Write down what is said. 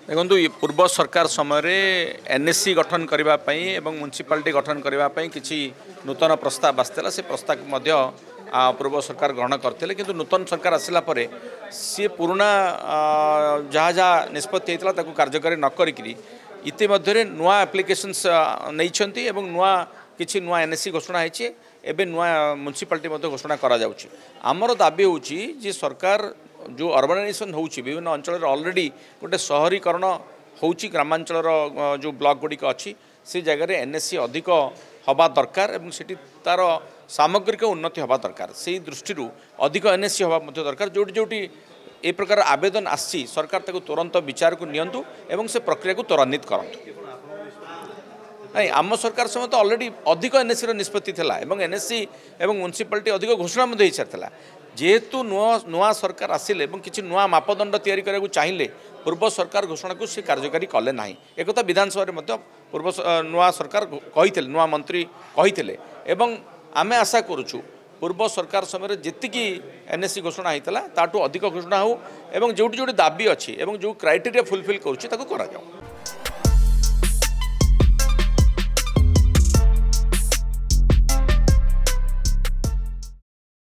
देखो ये पूर्व सरकार समय एनएससी गठन करने एवं म्युनिसिपालिटी गठन करने किसी नूतन प्रस्ताव आसाला से प्रस्ताव पूर्व सरकार ग्रहण करते कि नूतन सरकार आसला सी पुराना जहाँ जहाँ निष्पत्ति होता कार्यकारी न करी इतिमध्य नुआ एप्लिकेशन्स नहीं नुआ किसी नुआ एनएससी घोषणा होती एवं नुआ म्युनिसिपालिटी घोषणा करा जाउछि। आमर दाबी होची जे सरकार जो अर्बानाइजेशन होची विभिन्न अंचल ऑलरेडी गोटे शहरीकरण होची ग्रामांचल जो ब्लॉक गुड़िक अच्छी से जगह एनएससी अधिक हवा दरकार एवं सेठी तार सामग्रिक उन्नति हवा दरकार से दृष्टि अधिक एनएससी हवा दरकार जोटी जोटी ए प्रकार आवेदन आसी सरकार ताको तुरंत विचार को नियंतु एवं से प्रक्रिया को त्वरान्वित करंतु। नहीं आम सरकार समय तो ऑलरेडी अधिक एनएससी निष्पत्ति थिला एवं एनएससी एवं म्युनिसिपालिटी अधिक घोषणा हो सारी जेहेतु नुआ सरकार आसिले किसी नुआ मापदंड तैयारी करने चाहिए पूर्व सरकार घोषणा को सी कार्यकारी कले ना एक विधानसभा पूर्व नुआ सरकार कही नुआ मंत्री कही एवं आमे आशा करुचु पूर्व सरकार समय जी एनएससी घोषणा होता ताठू अधिक घोषणा हो एवं जोटी जोटी दाबी अच्छी एवं जो क्राइटेरिया फुलफिल करुच्ची करा जाऊ।